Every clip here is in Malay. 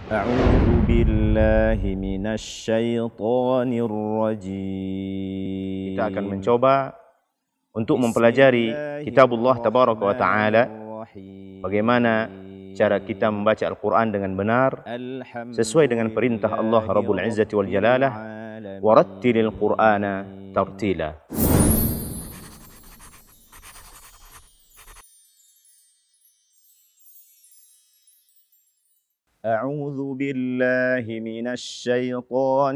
أعوذ بالله من الشيطان الرجيم. Kita akan mencoba untuk mempelajari kitabullah tabaraka wa ta'ala, bagaimana cara kita membaca Al-Quran dengan benar sesuai dengan perintah Allah Rabbul Izzati wal Jalalah, warattilil Qur'ana tartila. أعوذ بالله من الشيطان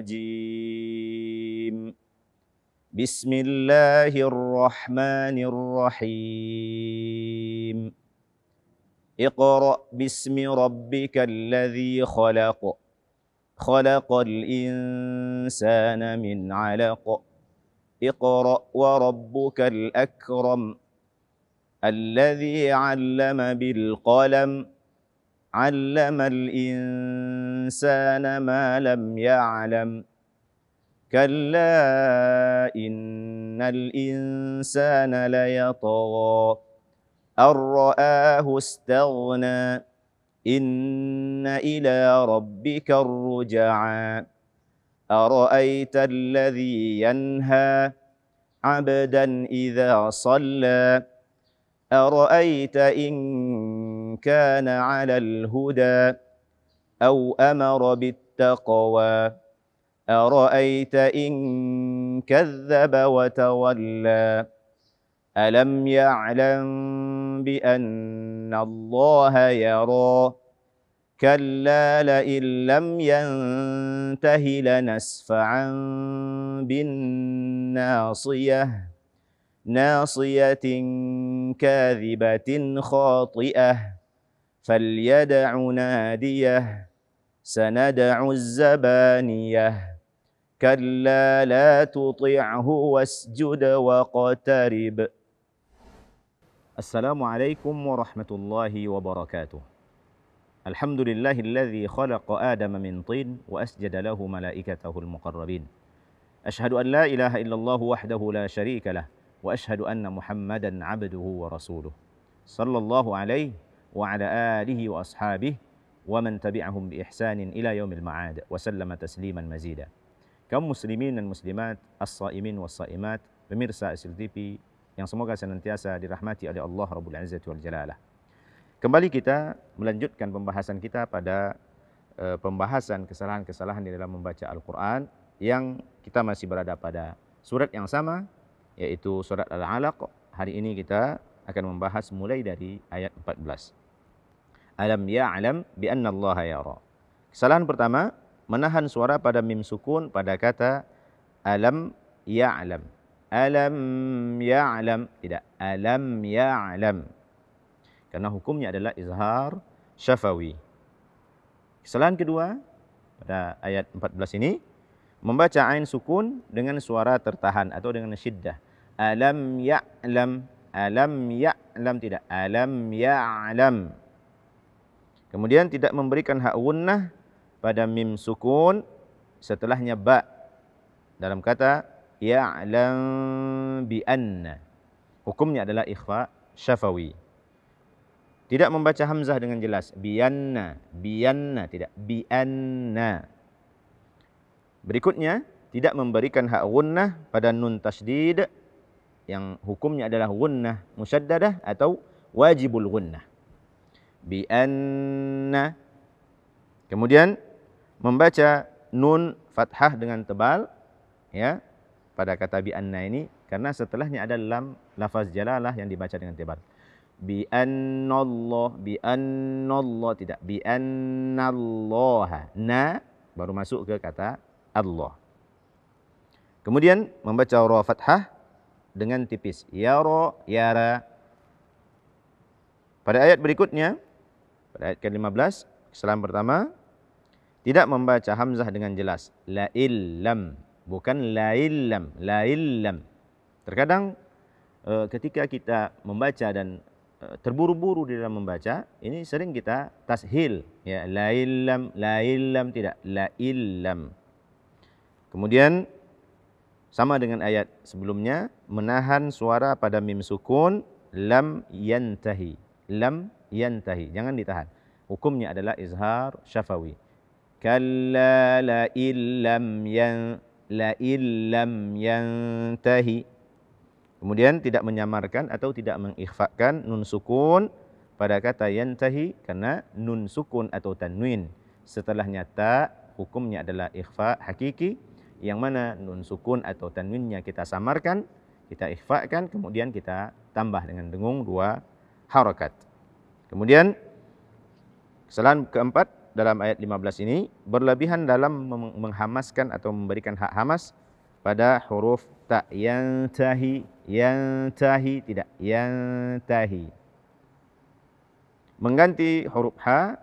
الرجيم. بسم الله الرحمن الرحيم. اقرأ باسم ربك الذي خلق. خلق الإنسان من علق. اقرأ وربك الأكرم. الذي علم بالقلم. علم الإنسان ما لم يعلم. كلا إن الإنسان ليطغى أن رآه استغنى. إن إلى ربك الرجعى. أرأيت الذي ينهى عبدا إذا صلى. أرأيت إن كان على الهدى أو أمر بالتقوى. أرأيت إن كذب وتولى. ألم يعلم بأن الله يرى. كلا لئن لم ينته لنسفعا بالناصية. ناصية كاذبة خاطئة. فليدع ناديه. سندع الزبانية. كلا لا تطعه واسجد واقترب. السلام عليكم ورحمة الله وبركاته. الحمد لله الذي خلق آدم من طين وأسجد له ملائكته المقربين. أشهد أن لا إله إلا الله وحده لا شريك له وأشهد أن محمدا عبده ورسوله صلى الله عليه وعلى آله وأصحابه ومن تبعهم بإحسان إلى يوم المعاد وسلم تسليما مزيدا. Kaum muslimin dan muslimat, as-saimin was-saimat, pemirsa Asil TV yang semoga senantiasa dirahmati oleh Allah Rabbul Izzati wal Jalalah. Kembali kita melanjutkan pembahasan kita pada pembahasan kesalahan-kesalahan di dalam membaca Al-Quran, yang kita masih berada pada surat yang sama, yaitu surat Al-Alaq. Hari ini kita akan membahas mulai dari ayat 14. Alam ya'lam bi anna Allah yara. Kesalahan pertama, menahan suara pada mim sukun pada kata alam ya'lam. Alam ya'lam, tidak alam ya'lam. Karena hukumnya adalah izhar syafawi. Kesalahan kedua pada ayat 14 ini, membaca ain sukun dengan suara tertahan atau dengan syiddah. Alam ya'lam. Alam ya'lam, tidak alam ya'lam. Kemudian tidak memberikan hak gunnah pada mim sukun setelahnya ba dalam kata ya'lam bi anna. Hukumnya adalah ikhfa syafawi. Tidak membaca hamzah dengan jelas. Bianna, bianna, tidak bianna. Berikutnya, tidak memberikan hak gunnah pada nun tasydid yang hukumnya adalah gunnah musyaddadah atau wajibul gunnah. Bianna. Kemudian membaca nun fathah dengan tebal, ya, pada kata bianna ini, karena setelahnya ada lam lafaz jalalah yang dibaca dengan tebal. Biannallah, biannallah, tidak biannallah. Na baru masuk ke kata Allah. Kemudian membaca ra fathah dengan tipis. Yara, yara. Pada ayat berikutnya, pada ayat ke-15, kesalahan pertama, tidak membaca hamzah dengan jelas. La illam, bukan la illam, la illam. Terkadang ketika kita membaca dan terburu-buru di dalam membaca, ini sering kita tashil, ya, la illam, tidak la illam. Kemudian sama dengan ayat sebelumnya, menahan suara pada mim sukun lam yantahi. Lam yantahi, jangan ditahan. hukumnya adalah izhar syafawi. Kalla la illam yantahi. Kemudian tidak menyamarkan atau tidak mengikhfakan nun sukun pada kata yantahi karena nun sukun atau tanwin setelahnya ta hukumnya adalah ikhfa hakiki, yang mana nun sukun atau tanwinnya kita samarkan, kita ikhfakan, kemudian kita tambah dengan dengung 2 harakat. Kemudian kesalahan keempat dalam ayat 15 ini, berlebihan dalam menghamaskan atau memberikan hak hamas pada huruf ta. Yantahi, yantahi, tidak yantahi. Mengganti huruf ha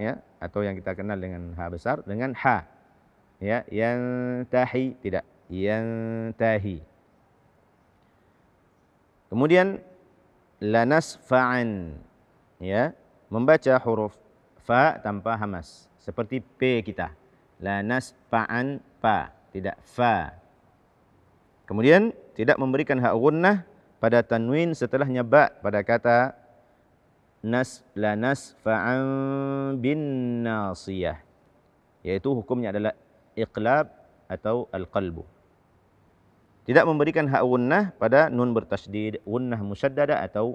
ya, atau yang kita kenal dengan ha besar dengan ha. Ya, yantahi, tidak yantahi. Kemudian lanasfa'an, ya, membaca huruf fa tanpa hamas seperti p kita. Lanasfa'an pa, tidak fa. Kemudian tidak memberikan hak gunnah pada tanwin setelahnya ba pada kata lanasfa'an bin nasiyah, yaitu hukumnya adalah iqlab atau al-qalbu. Tidak memberikan hak gunnah pada nun bertasydid, gunnah musyaddada atau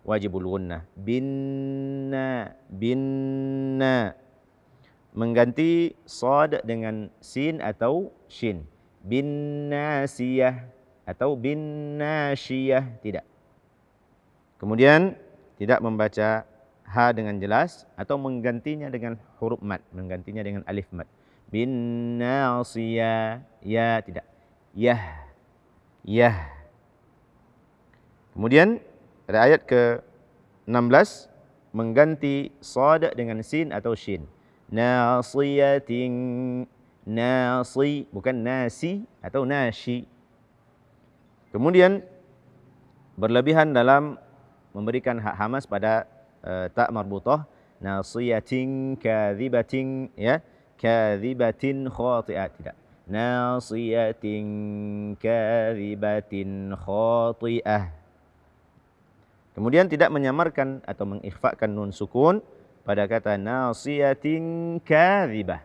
wajibul gunnah. Binna, binna. Mengganti sad dengan sin atau shin. Binnasiyah atau binnasyiyah, tidak. Kemudian tidak membaca ha dengan jelas atau menggantinya dengan huruf mad, menggantinya dengan alif mad. Binnasiyah, ya, tidak. Yah, yah. Kemudian pada ayat ke-16 mengganti sad dengan sin atau shin. Nasiyatin, nasi, bukan nasi atau nashi. Kemudian berlebihan dalam memberikan hak hamas pada ta marbutah. Nasiyatin kadhibatin, ya, kadhibatin khati'ah, tidak. Nasiyatin kadhibatin khati'ah. Kemudian tidak menyamarkan atau mengikhfakan nun sukun pada kata nasiyatin kadhibah,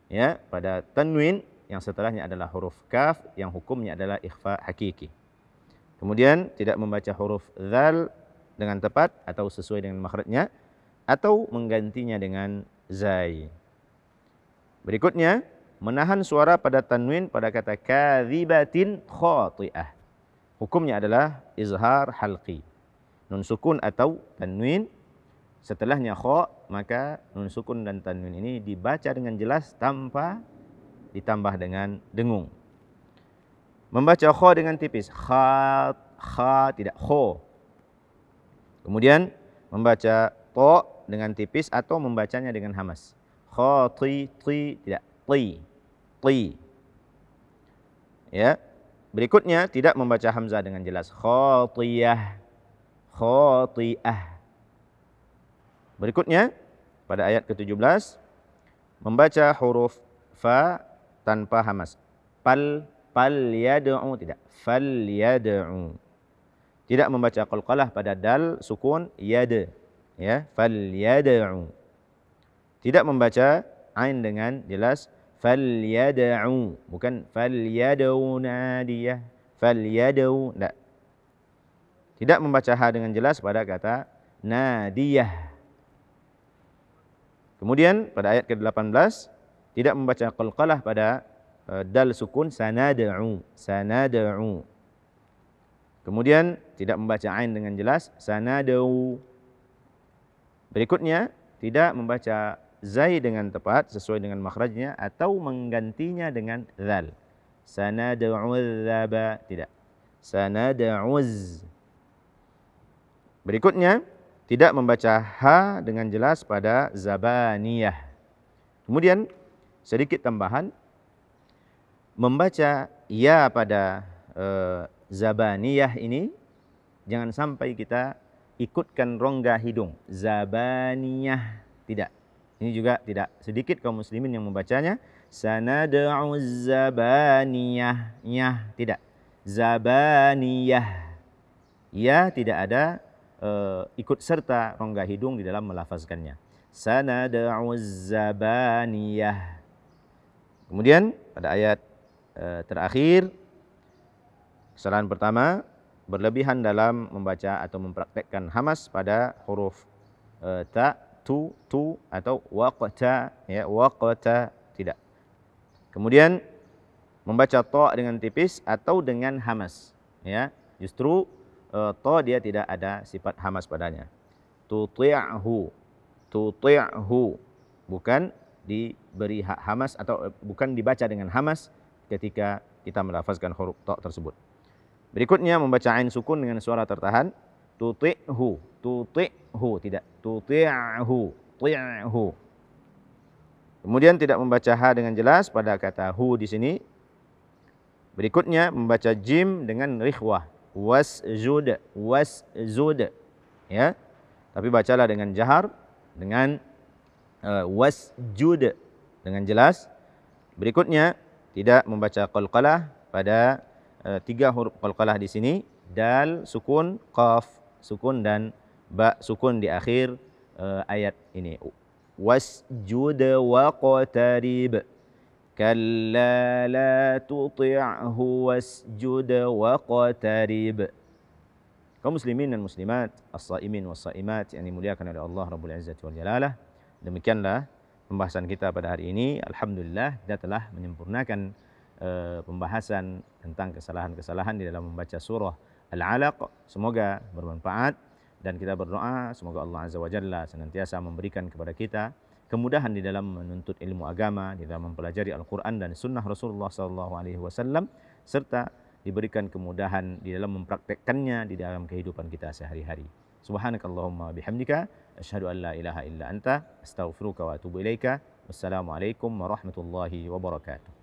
ya, pada tanwin yang setelahnya adalah huruf kaf yang hukumnya adalah ikhfa hakiki. Kemudian tidak membaca huruf dzal dengan tepat atau sesuai dengan makhrajnya atau menggantinya dengan zai. Berikutnya, menahan suara pada tanwin pada kata kadhibatin khati'ah. Hukumnya adalah izhar halqi. Nun sukun atau tanwin setelahnya kha, maka nun sukun dan tanwin ini dibaca dengan jelas tanpa ditambah dengan dengung. Membaca kha dengan tipis, kha, kha, tidak kho. Kemudian membaca to dengan tipis atau membacanya dengan hamas. Khati, ti, tidak ti, ti. Ya. Berikutnya tidak membaca hamzah dengan jelas. Khatiyah, khati'ah. Berikutnya pada ayat ke-17 membaca huruf fa tanpa hamas. Pal, pal yad'u, tidak. Fal yad'u. Tidak membaca qalqalah pada dal sukun yad, ya, fal yad'u. Tidak membaca ain dengan jelas fal yad'u, bukan fal yad'u nadiyah, fal yad'u, tidak. Tidak membaca ha dengan jelas pada kata nadiyah. Kemudian pada ayat ke-18 tidak membaca qalqalah pada dal sukun sanad'u, sanad'u. Kemudian tidak membaca ain dengan jelas sanad'u. Berikutnya tidak membaca zai dengan tepat sesuai dengan makhrajnya atau menggantinya dengan zal. Sanad'uzzaba, tidak. Sanad'uz. Berikutnya tidak membaca ha dengan jelas pada zabaniyah. Kemudian sedikit tambahan, membaca ya pada zabaniyah ini jangan sampai kita ikutkan rongga hidung. Zabaniyah, tidak. Ini juga tidak sedikit kaum muslimin yang membacanya. Sanad'uz zabaniyah, nyah, tidak. Zabaniyah, ya, tidak ada ikut serta rongga hidung di dalam melafazkannya. Sanad'uz zabaniyah. Kemudian pada ayat terakhir, kesalahan pertama, berlebihan dalam membaca atau mempraktekkan hamas pada huruf ta, tu atau waqta, ya, waqta tidak. Kemudian membaca ta dengan tipis atau dengan hamas, ya. Justru ta dia tidak ada sifat hamas padanya. Tuti'hu, bukan diberi hak hamas atau bukan dibaca dengan hamas ketika kita melafazkan huruf ta tersebut. Berikutnya membaca ain sukun dengan suara tertahan. Tuti'hu, tidak. Ti'hu. Kemudian tidak membaca ha dengan jelas pada kata hu di sini. Berikutnya membaca jim dengan rikhwah. Wasjud, ya. Tapi bacalah dengan jahar, dengan wasjud dengan jelas. Berikutnya tidak membaca qalqalah pada 3 huruf qalqalah di sini, dal sukun, qaf sukun dan ba sukun di akhir ayat ini. Wasjud waqtarib. Kalla la tuti'hu wasjud waqtarib. Kaum muslimin dan muslimat, as-saimin was-saimat yang dimuliakan oleh Allah Rabbul Izzati wal Jalalah. Demikianlah pembahasan kita pada hari ini. Alhamdulillah kita telah menyempurnakan pembahasan tentang kesalahan-kesalahan di dalam membaca surah Al-Alaq. Semoga bermanfaat dan kita berdoa semoga Allah Azza wa Jalla senantiasa memberikan kepada kita kemudahan di dalam menuntut ilmu agama, di dalam mempelajari Al-Quran dan Sunnah Rasulullah SAW, serta diberikan kemudahan di dalam mempraktekkannya di dalam kehidupan kita sehari-hari. Subhanakallahumma bihamdika, asyhadu an la ilaha illa anta, astaghfiruka wa atubu ilaika. Wassalamualaikum warahmatullahi wabarakatuh.